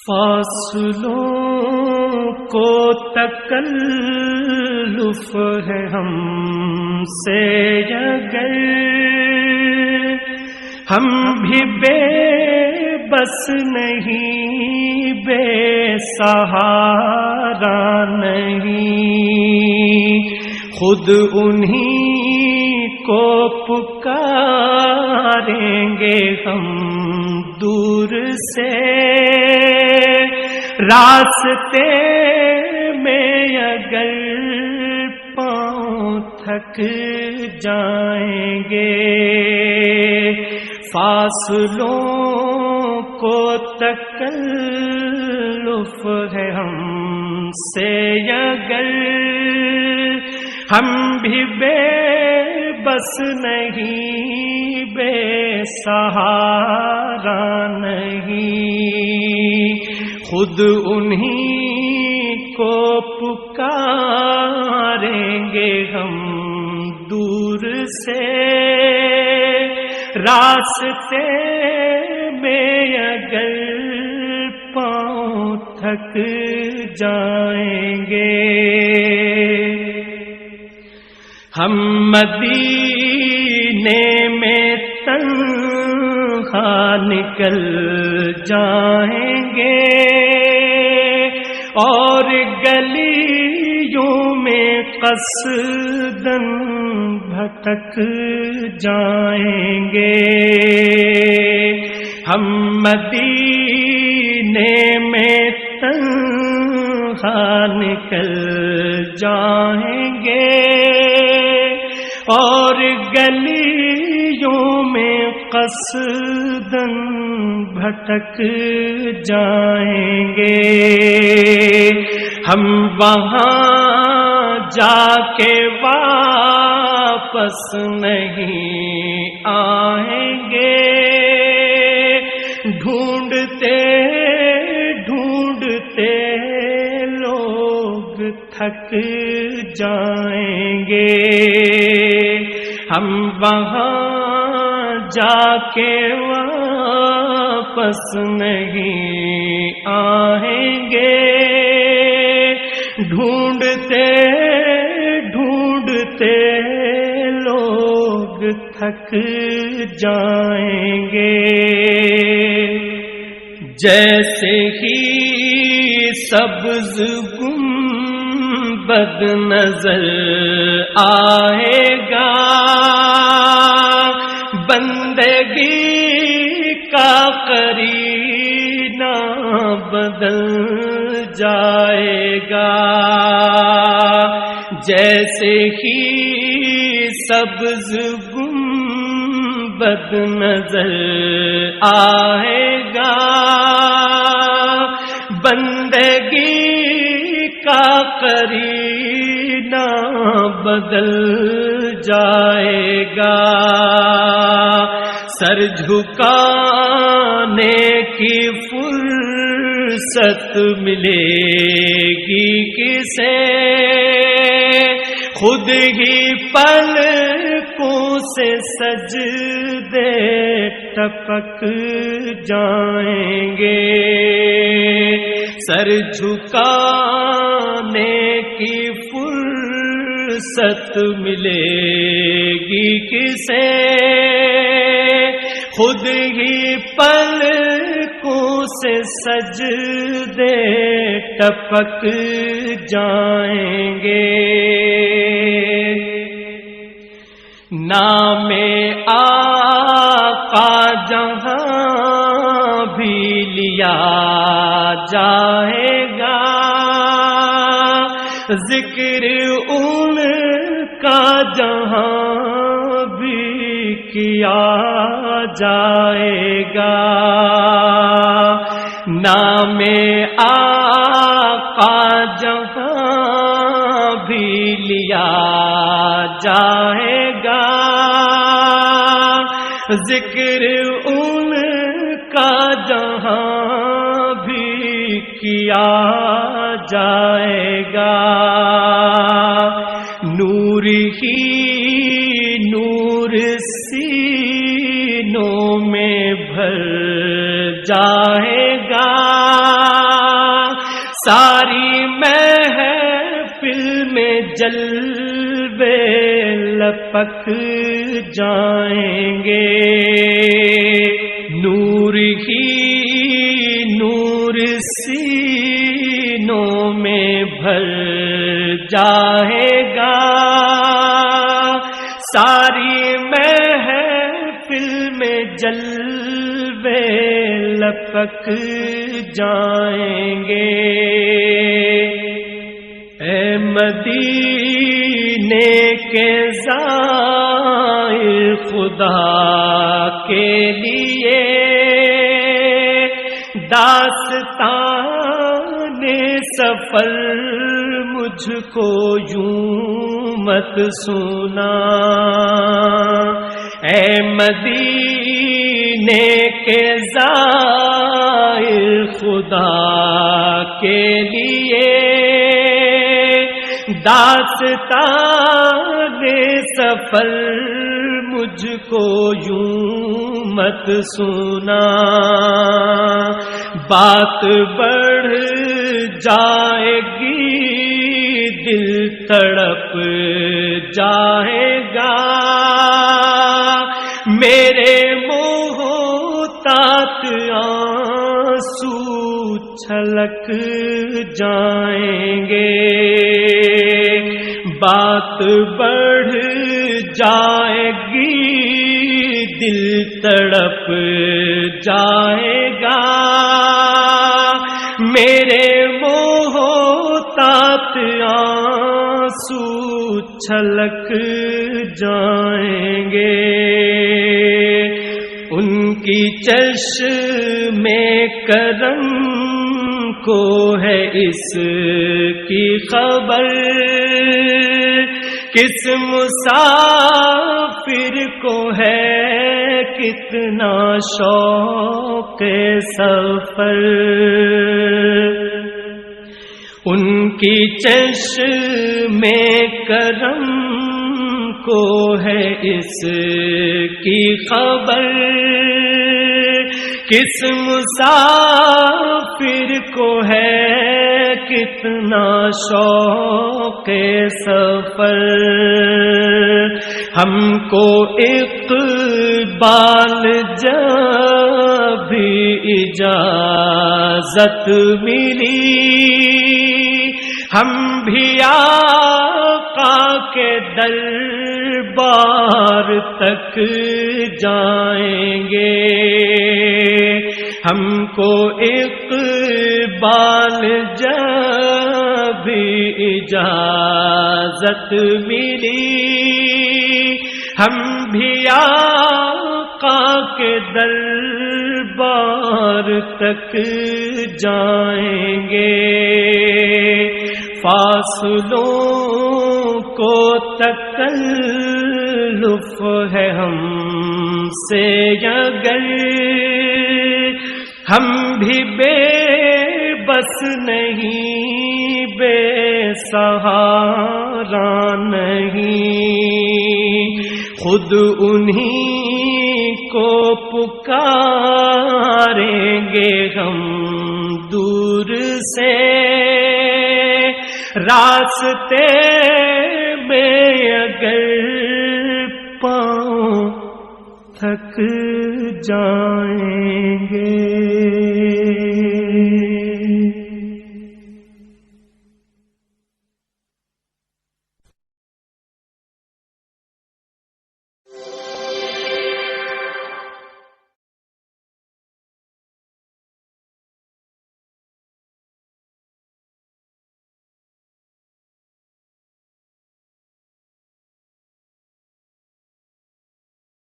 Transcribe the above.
فاصلوں کو تکلف ہے ہم سے اگر ہم بھی بے بس نہیں، بے سہارا نہیں، خود انہی کو پکاریں گے ہم دور سے، راستے میں اگر پاؤں تھک جائیں گے، فاصلوں کو تکلف ہے ہم سے اگر ہم بھی بے بس نہیں، بے سہارا نہیں، خود انہی کو پکاریں گے ہم دور سے، راستے میں اگر پاؤں تھک جائیں گے، ہم مدینے میں تنہا نکل جائیں گے اور گلیوں میں قصداً بھٹک جائیں گے، ہم مدینے میں تنہا نکل جائیں گے اور گلیوں میں قصداً بھٹک جائیں گے، ہم وہاں جا کے واپس نہیں آئیں گے، ڈھونڈتے ڈھونڈتے لوگ تھک جائیں گے، ہم وہاں جا کے واپس نہیں آئیں گے، ڈھونڈتے ڈھونڈتے لوگ تھک جائیں گے، جیسے ہی سبز گنبد نظر آئے گا، بندگی کا قرینہ بدل جائے گا، جیسے ہی سبز گنبد نظر آئے گا، بندگی کا قرینہ بدل جائے گا، سر جھکانے کی فرصت ملے گی کسے، خود ہی پلکوں سے سجدے ٹپک جائیں گے، سر جھکانے کی فرصت ملے گی کسے، خود ہی پلکوں سے سجدے ٹپک جائیں گے، نام آقا جہاں بھی لیا جائے گا، ذکر ان کا جہاں بھی کیا جائے گا، نام آقا جہاں بھی لیا جائے گا، ذکر ان کا جہاں بھی کیا جائے گا، نور ہی نور سینوں میں بھر جائے گا، پک جائیں گے۔ نور ہی نور سینوں میں بھر جائے گا، ساری محفل میں جلوے لپک جائیں گے۔ اے مدینے کے زائر خدا کے لیے داستان سفر مجھ کو یوں مت سنا۔ اے مدینے کے زائر خدا کے لیے داستان سفر مجھ کو یوں مت سنا۔ بات بڑھ جائے گی دل تڑپ جائے گا، میرے محتاط آنسو چھلک جائیں گے۔ بات بڑھ جائے گی دل تڑپ جائے گا، میرے محتاط آنسو چھلک جائیں گے۔ ان کی چشمے کرم کو ہے اس کی خبر، کس مسافر کو ہے کتنا شوق سفر۔ ان کی چشمے کرم کو ہے اس کی خبر، کس مسافر کو ہے کتنا شوق سفر۔ ہم کو اقبال جب اجازت ملی، ہم بھی آقا کے دربار تک جائیں گے۔ ہم کو اقبال جب اجازت ملی، ہم بھی آقا کے دربار تک جائیں گے۔ فاصلوں کو تکلف ہے ہم سے اگر، ہم بھی بے بس نہیں، بے سہارا نہیں، خود انہی کو پکاریں گے ہم دور سے۔ راستے میں اگر پاؤں تھک جائیں گے۔